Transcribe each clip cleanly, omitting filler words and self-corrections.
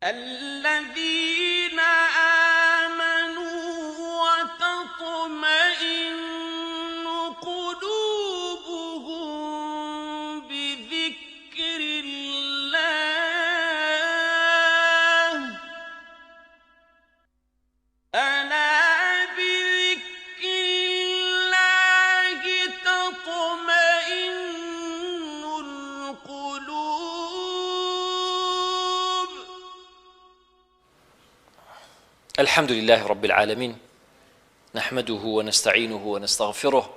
الذين آمنوا وتطمئن قلوبهم بذكر الله ألا بذكر الله تطمئن القلوب. الحمد لله رب العالمين، نحمده ونستعينه ونستغفره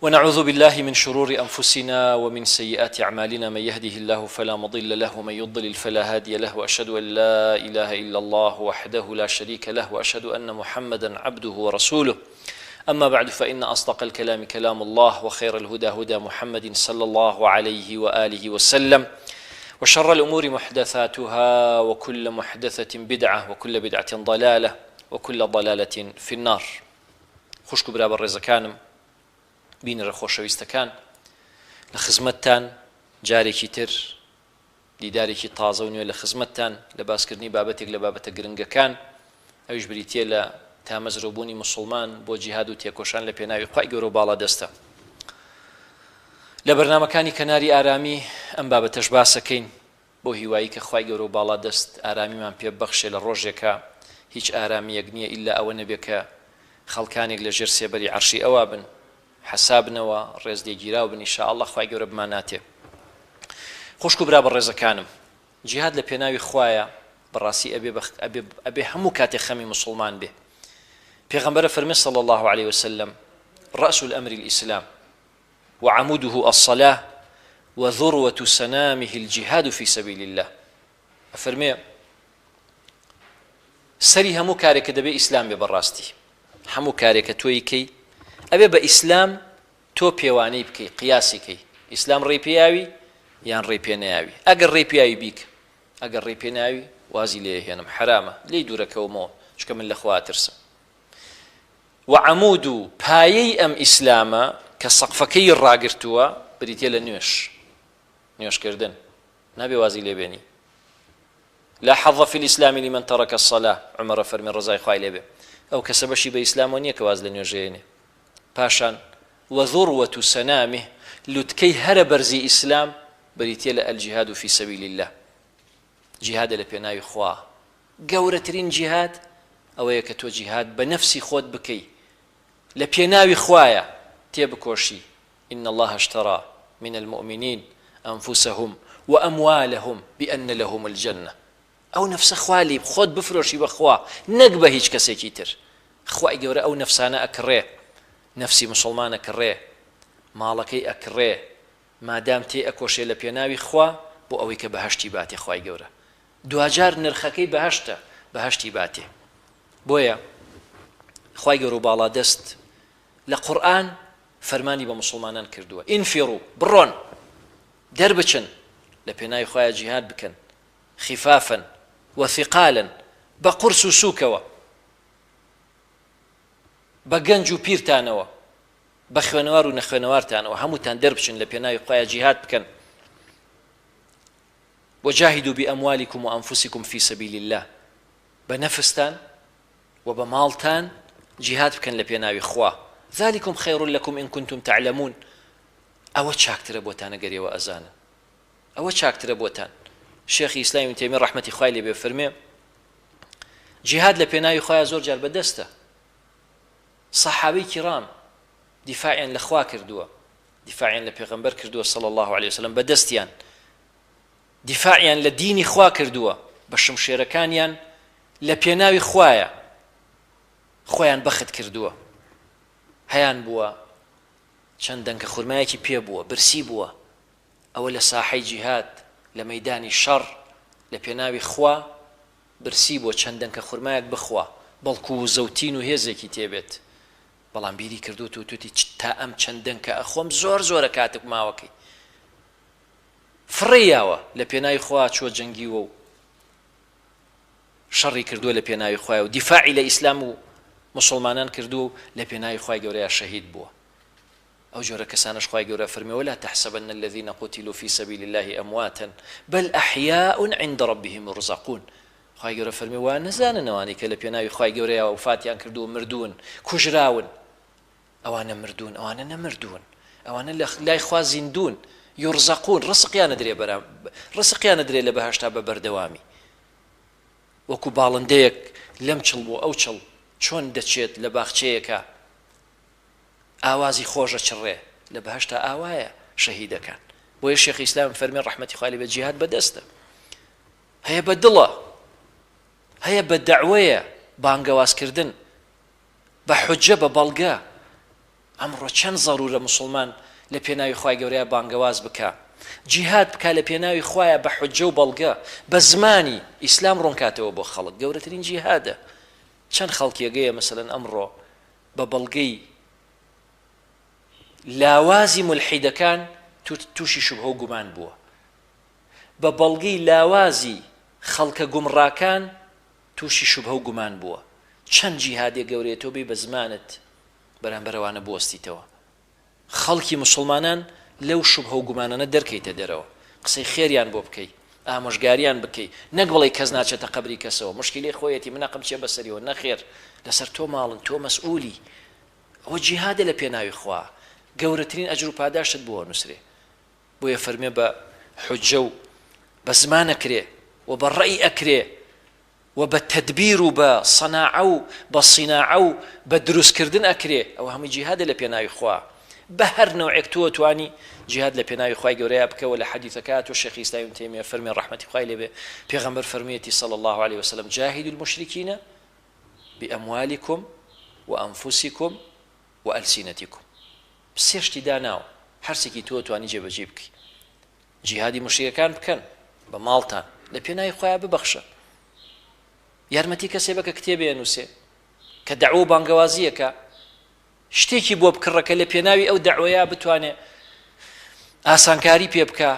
ونعوذ بالله من شرور أنفسنا ومن سيئات أعمالنا، من يهده الله فلا مضل له ومن يضلل فلا هادي له، وأشهد أن لا إله إلا الله وحده لا شريك له، وأشهد أن محمدا عبده ورسوله. أما بعد، فإن أصدق الكلام كلام الله، وخير الهدى هدى محمد صلى الله عليه وآله وسلم، وشر الأمور محدثاتها، وكل محدثة بدعة، وكل بدعة ضلالة، وكل ضلالة في النار. خوشكو برا برزكانم، بینرە خۆشەویستەکان، لە خزمەتتان جارێکی تر دیدارێکی تازە و نوێ لە خزمەتتان لە باسکردنی بابەتێک لە بابەتە گرنگەکان، ئەویش بریتیە لە تامەزرۆبوونی موسڵمان بۆ جیهاد و تێکۆشان لە پێناوی خوای گەورە و باڵا دەستە. لە بەرنامەکانی کەناری ئارامی ئەم بابەتەش باسەکەین بۆ هیوایی کە خوای گەورە و باڵا دەست ئارامیمان پێ بەخشێ لە ڕۆژێکە هیچ ئارامیەک نییە ئیلا ئەوە نەبێ کە خەڵکانێک لە ژێر سێبەری عەرشی ئەوا بن، حسابنەوە ڕێزدێگیراو بن ئینشاءالله خوای گەورە بماناتێ. خوشک و برا بەڕێزەکانم، جیهاد لە پێناوی خوایە بەڕاستی ئەبێ هەموو کاتێک خەمی موسڵمان بێ. پێغەمبەر فەرمێ صلی الله عليه وسلم: رأس الأمر الإسلام وعموده الصلاة وذروة سنامه الجهاد في سبيل الله. فەرمێ سەری هەموو کارێکە دەبێ ئیسلام بێ، بەڕاستی هەموو کارێکە تۆی کەی ئەبێ بە ئیسلام تۆ پێوانەی بکەی، قیاسی کەی ئیسلام ڕێی پێیاوی یان ڕێی پێ نەیاوی. ئەگەر ڕێی پێیاوی بیکە، ئەگەر ڕێی پێ ناوی وازی لێ هێنم، حرامە، لێی دوورەکەومەوە، چکە من لە خوا ترسم. وعەمود و پایەی ئەم ئیسلامە کە سەقفەکەی ڕاگرتووە بریتێ لە نوێشکردن، نابێ وازی لێ بێنی. لا حظ في الإسلام لمن ترك الصلاة. عمر فەرمی ڕزای خوای لێ بێ، ئەو کەسە بەشی بە ئیسلامەوە نییە کە واز لە نوێژێنێ. پاشان وذروة سنامه، لوتکەی هەرە بەرزی ئیسلام بریتێ لە الجهاد في سبيل الله. جیهادە لە پێناوی خوا. گەورەترین جیهاد ئەوەیە کە تۆ جیهاد بە نەفسی خۆت بکەی، لە پێناوی خوایە تێبکۆشی. إن الله اشترى من المؤمنين أنفسهم وأموالهم بأن لهم الجنة. ئەو نەفسە خوالی خۆت بفرۆشی بەخوا، نەک بە هیچ کەسێکی تر. خوای گەورە ئەو نەفسانە ئەکڕێ، نەفسی مسلمان ئەکڕێ، ماڵەکەی ئەکڕێ، مادام تێ ئەکۆشێ لە پێناوی خوا بۆ ئەوەی کە بەهەشتی باتێ. خوای گەورە دوجار نرخەکەی بەهەشتە، بەهەشتی باتێ. بۆیە خوای گەورە و باڵا دەست لە قورئان فەرمانی بە مسلمانان کردووە: ئینفیڕوا، بڕۆن، دەربچن، لە پێناوی خوایە جیهاد بکەن، خفافا وثقالا، بە قورس و سووکەوە، بە گەنج و پیرتانەوە، بە خوێنەوار و نەخوێنەوارتانەوە، هەمووتان دەربچن لە پێناوی خوایە جیهاد بکەن. وجاهدوا بأموالكم وأنفسكم في سبيل الله، بنفستان وبمالتان جهاد بكن لبيناوي خوا، ذلكم خير لكم إن كنتم تعلمون. أو تشاكتر بوتان قري وأزانا، أو تشاكتر بوتان. شيخ إسلام ابن تيمية رحمة خوالي بفرمي جهاد لبيناوي خوا زور جار بدسته. صحابي كرام دفاعيا لخوا كردوا، دفاعيا لبيغمبر كردوا صلى الله عليه وسلم بدستيان، دفاعيا لديني خوا كردوا، بشمشيركانيان لبيناوي خوايا، خۆیان بەخت کردووە، هەیان بووە چەندەن کە خورمایەکی پێ بووە، برسی بووە، ئەوە لە ساحەی جیهاد لە مەیدانی شەڕ لە پێناوی خوا برسی بووە، چەندەن کە خورمایەک بخوا بەڵکو و زەوتین و هێزێکی تێبێت، بەڵام بیری کردووە و توتی تا ئەم چەندەن کە ئەخۆم زۆر زۆرە کاتێک ماوەکەی فڕێیاوە لە پێناوی خوا چوە جەنگیوە و شەڕی کردووە لە پێناوی خوایە و دیفاعی لە ئیسلام و مسلمانان کردو لە پێناوی خوای گەورەیە شەهید بووە. ئەو جۆرە کەسانش خوای گەورە فەرمێ ولا تحسبن الذين قتلوا في سبيل الله أمواتا بل أحياء عند ربهم يرزقون خوای گەورە فەرمێ وا نەزاننەوانی کە لە پێناوی خوای گەورەیە وفاتیان کردو و مردوون کوژراون ئەوانە مردوون ئەوانە نەمردوون ئەوانە لە لای خوا زیندون يرزقون ڕزقیان نەدرێ لە بەهەشتا بە بەردەوامی وەکو باڵندەیەک لەم چڵ بۆ ئەو چڵ چۆن دەچێت لە باخچەیەکە ئاوازی خۆشە چڕێ لە بەهەشتا ئاوایە شەهیدەکان بۆیە شێخ ئیسلام فەرمێ ڕەحمەتی خوای لێ بێ جیهاد بەدەستە هەیە بە دڵە هەیە بە دەعوەیە بانگەوازکردن بە حوجە بە بەڵگە ئەمڕۆ چەند زەرورە موسڵمان لە پێناوی خوای گەورەیە بانگەواز بکە جیهاد بکە لە پێناوی خوایە بە حوجە و بەڵگە بە زمانی ئیسلام ڕوونکاتەوە بۆ خەڵک گەورەترین جیهادە چەند خەڵکیەگەیە مەسەلەن ئەمڕۆ بە بەڵگەی لاوازی ملحیدەکان تووشی شوبهە و گومان بووە بە بەڵگەی لاوازی خەڵکە گومڕاکان تووشی شوبهە و گومان بووە چەند جیهادێ گەورەیەتەوە بێ بە زمانت بەرامبەرەوانە بوەستیتەوە خەڵکی مسلمانان لەو شوبهە و گومانانە دەرکەیتە دەرەوە قسەی خێریان بۆ بکەی ئامۆژگاریان بکەی نەک بڵێ کەس ناچێتە قەبری کەسەوە مشکلی خۆیەتی منەقم چێ بەسەریەوە نەخێر لەسەر تۆ ماڵن تۆ مەسئولی ئەوە جیهادە لە پێناوی خوا گەورەترین ئەجر و پاداشت بۆ نووسرێ بۆیە فەرمێ بە حوجە و بە زمان ئەکرێ و بە ڕەئی ئەکرێ و بە تەدبیر و بە سەناعە و بە سیناعە و بە دروستکردن ئەکرێ ئەوە هەمووی جیهادە لە پێناوی خوا بە هەر نەوعێک تۆ توانی جیهاد لە پێناوی خوای گەورەیە بکەوە لە حەدیثەکە و شێخ ئیسلام ابن تەیمیە فەرمێ ڕەحمەتی خوای لێ بێ پێغەمبەر فەرموویەتی صلی الله عليه وسلم جاهدوا المشركين بأموالكم وأنفسكم وألسنتكم سێشتی داناوە هەرسێکی تۆ توانی جێبەجێ بکەی جیهادی مشریکەکان بکەن بە ماڵتان لە پێناوی خۆیان ببەخشە یارمەتی کەسێ بکە کتێبێ نووسێ کە دەعوە بانگەوازیەکە شتێکی بۆ بکڕەکە لە پێناوی ئەو دەعوەیە بتوانێ ئاسانکاری پێ بکە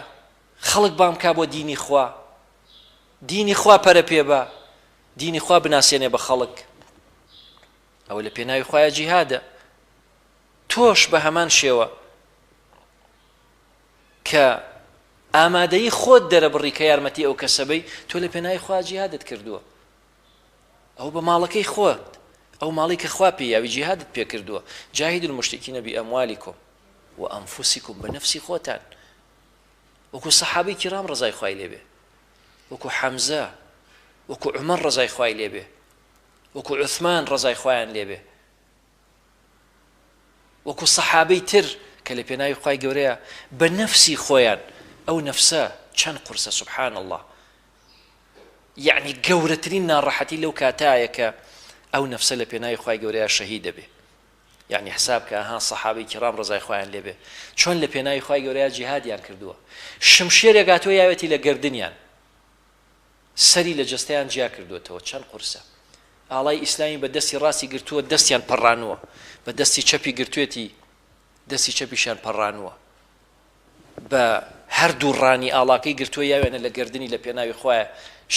خەڵک بام بکە بۆ دینی خوا پەرە پێ بە دینی خوا بناسیێنێ بە خەڵک ئەوە لە پێناوی خۆیە جیهادە تۆش بە هەمان شێوە کە ئامادەی خۆت دەرەبڕی کە یارمەتی ئەو کەسەبەی تۆ لە پێناوی خوا جیهادت کردووە ئەو بە ماڵەکەی خۆت ئەو ماڵی کە خوا پێیاوی جیهادت پێ کردووە جاهدوا المشركين بأموالكم وأنفسكم بنفسی خۆتان وەکو سەحابەی کیرام ڕزای خوای لێ بێ وەکو حەمزە وەکو عومەر ڕزای خوای لێ بێ وەکو عوثمان ڕزای خوایان لێ بێ وەکو سەحابەی تر کە لە پێناوی خوای گەورەیە بە نەفسی خۆیان ئەو نەفسە چەند قورسە سبحان الله یعنی گەورەترین ناڕەحەتی لەو کاتایە کە ئەو نەفسە لە پێناوی خوای گەورەیە شەهید دەبێ یعنی حساب کە ها سەحابەی کیرام ڕزای خوایان لێ بێ چۆن لە پێناوی خوای گەورەیە جیهادیان کردووە شمشێرێک هاتووە یاوێتی لە گردنیان سەری لە جەستەیان جیا کردوێتەوە چەند قورسە ئاڵای ئیسلامی بە دەستی ڕاستی گرتووە دەستیان پەڕانووە بە دەستی چەپی گرتوێتی دەستی چەپیشان پەڕانووە بە هەردوو ڕانی ئاڵاکەی گرتووە یاوێنە لە گردنی لە پێناوی خوایە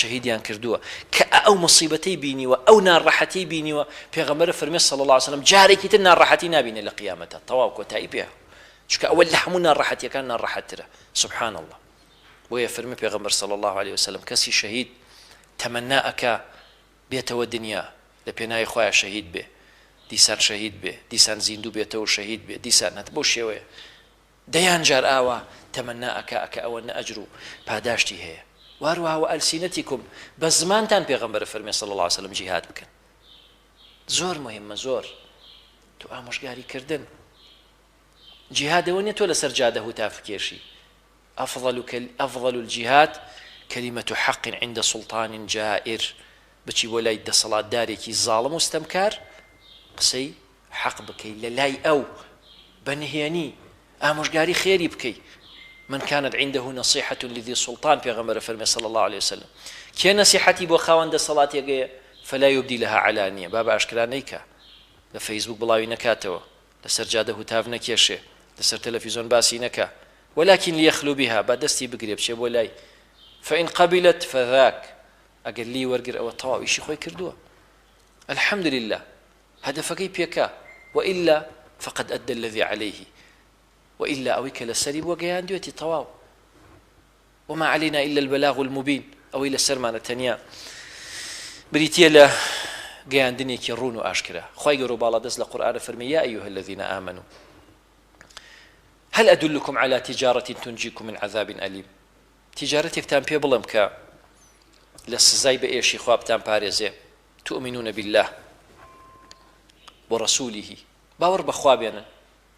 شەهیدیان کردووە کە ئەو مصیبەتەی بینیوە ئەو ناڕەحەتی بینیوە پێغەمبەر فەرمێ صلی الله عليه وسلم جارێکی تر ناڕەحەتی نابینێ لە قیامەتە تەواو کۆتایی پێ چونکە ئەوە لە هەموو ناڕەحەتیەکان ناڕەحەتترە سبحان الله بۆیە فەرمێ پێغەمبەر صلی الله عليه وسلم کەسی شەهید تەمەنا ئەکا بێتەوە دنیا لە پێناوی خوایە شەهید بێ دیسان شەهید بێ دیسان زیندوو بێتەوە شەهید بێ دیسان هەت بۆ شێوەیە دەیان جار ئاوا تەمەنا ئەکا ئەوە نەئەجر و پاداشتی هەیە واروها وألسنتكم بە زمانتان پێغەمبەر فەرمێ صلی الله عليه وسلم جیهاد بکەن زۆر مهمە زۆر تو ئامۆژگاری کردن جیهادەوە نیە تۆ لەسەر جادە هوتاف کێشی أفضل الجهاد كلمة حق عند سلطان جائر بچی بۆ لای دەسەڵاتدارێکی زاڵم و ستەمکار قسەی حەق بکەی لە لای ئەو بەنهێنی ئامۆژگاری خێری بکەی من كانت عنده نصيحة لذي سلطان پیغمبر فرمي صلى الله عليه وسلم كي نصيحتي بو خاوند صلاة يقيا فلا يبدي لها علانية بابا أشكرا نيكا لفيسبوك بلاوي نكاتوا لسر جاده تاف نكيشه لسر تلفزيون باسي نكا ولكن ليخلو بها بعدستي بقريب شي بولاي فإن قبلت فذاك أقل لي ورقر أو الطواو إشي خوي كردوا الحمد لله هدفكي بيكا وإلا فقد أدى الذي عليه وإلا أويك لسري وقيان دوتي طواو وما علينا إلا البلاغ المبين أو إلا السرمان التنيا بريتيا لا قيان دنيك يرون وأشكرا خواهي قروا بالا دز لقرآن فرمي يا أيها الذين آمنوا هل أدلكم على تجارة تنجيكم من عذاب أليم تجارتك تام بي بلم كا لسزاي بإيشي خواب تام باريزي تؤمنون بالله ورسوله باور بخوابينا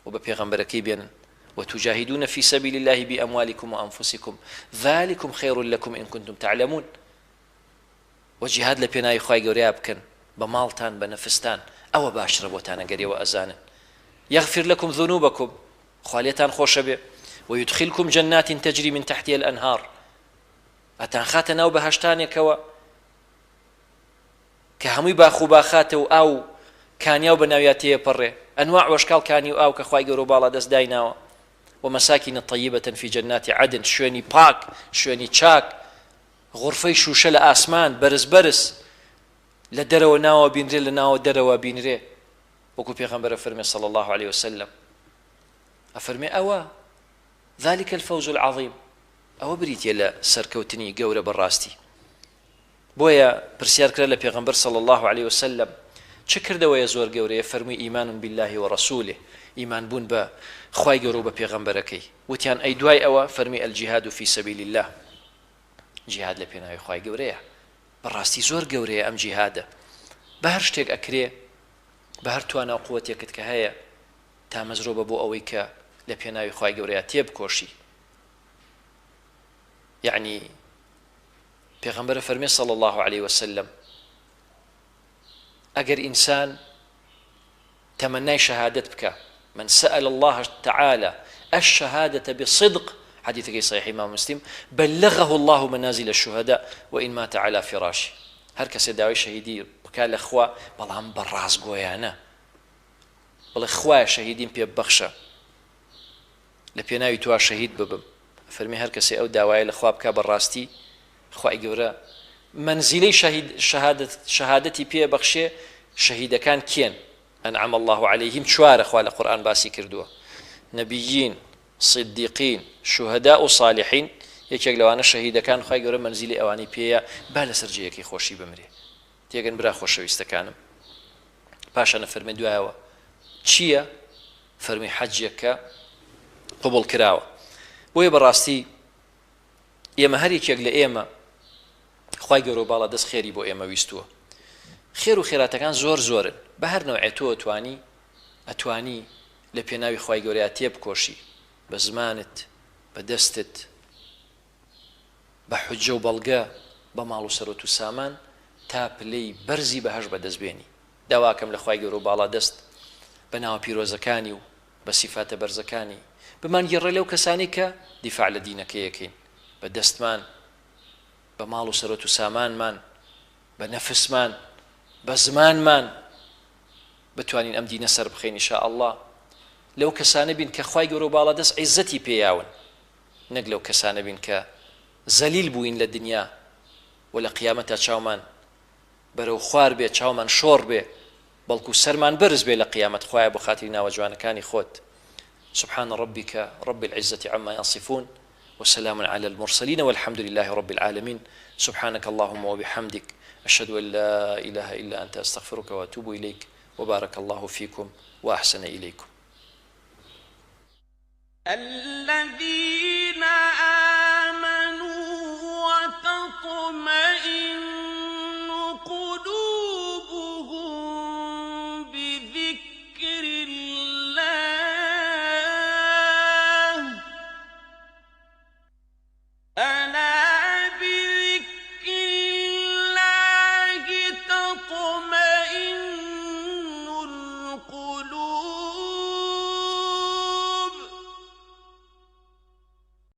وببيغمبركي بينا وتجاهدون في سبيل الله بأموالكم وأنفسكم ذلكم خير لكم إن كنتم تعلمون وجهاد لبيناي خواهي قوريا بكن بمالتان بنفستان أو باشر بوتانا قريا وأزانا يغفر لكم ذنوبكم خواليتان خوش به ويدخلكم جنات تجري من تحتها الأنهار أتان خاتنا وبهشتاني كوا كهمي باخو باخاتو أو كانيا وبناوياتي بري أنواع واشكال كانيو أو كخواي قروبالا دس دايناوا ومساكن طيبة في جنات عدن شويني باك شويني تشاك غرفي شوشة لآسمان برز لدروا ناوا بينري لناوا دروا بينري وكو بيغمبر فرمي صلى الله عليه وسلم أفرمي أوا ذلك الفوز العظيم أو بريت يلا سركوتني قورة براستي بويا برسيار كلا بيغمبر صلى الله عليه وسلم شكر دوا زور قورة فرمي إيمان بالله ورسوله إيمان بون با خواي قورو بيغمبركي وتيان أي دواي أوا فرمي الجهاد في سبيل الله جهاد لبينا خواي قورة براستي زور قورة أم جهاده بهر شتيك أكري بهر توانا قوتي كتكهايا تا مزروبة بو أويكا لبينا خواي قورة تيب كوشي يعني پیغمبر فرمي صلى الله عليه وسلم اگر انسان تمنى شهادت بك من سأل الله تعالى الشهادة بصدق حديث صحيح امام مسلم بلغه الله منازل الشهداء وان مات على فراشه هر کس داوي شهيدي بكال اخوا بلام براس گويانا بل اخوا شهيدين بي بخشا لبيناوي تو شهيد ببم فرمي هر کس او داوي الاخوا بك براستي خواهی گەورە منزلەی شهادەتی پێ بەخشێ شەهیدەکان کێن ئەنعەم الله عليهم چوارە خوا لە قورئان باسی کردووە نەبیین صدیقین شوهەدا و صالحین یەکێک لەوانە شەهیدەکان خواهی گەورە منزلەی ئەوانەی پێیە با لەسەر جێیەکی خۆشی بمرێ تێگەن برا خۆشەویستەکانم پاشانە فەرمێ دوایەوە چییە فەرمی حەجێک کە قبوڵ کراوە بۆیە بەڕاستی ئێمە هەر یەکێک لە ئێمە خی گەورە باڵا دەست خێری بۆ ئێمە ویستووە خێر و خێراتەکان زۆر زۆرن بە هەر نەوعێ تۆ ئەتوانی لە پێناوی خی گەورەیە تێبکۆشی بە زمانت بە دەستت بە حوجە و بەڵگە بە ماڵ و سەرۆت و سامان تا پلەی بەرزی بەهەش بەدەستبێنی داواکەم لە خی گەورە باڵا دەست بە ناوە پیرۆزەکانی و بە سیفاتە بەرزەکانی بمان گێڕێ لەو کەسانی کە دیفاع لە دینەکەیەکەین بە دەستمان بە ماڵ و سەرۆت و سامانمان بە نەفسمان بە زمانمان بتوانین ئەم دینە سەر بخەین ئینشاء الله لەو کەسانە بین کە خوای گەورە و باڵا دەست عیزەتی پێیاون نەک لەو کەسانە بین کە زەلیل بووین لە دنیا و لە قیامەتە چاومان بەرەو خوار بێ چاومان شۆڕ بێ بەڵکو سەرمان بەرز بێ لە قیامەت خوایە بۆ خاتری ناوە جوانەکانی خۆت سبحان ربك رب العزة عما يصفون وسلام على المرسلين والحمد لله رب العالمين سبحانك اللهم وبحمدك أشهد أن لا إله إلا أنت أستغفرك وأتوب إليك وبارك الله فيكم وأحسن إليكم الذي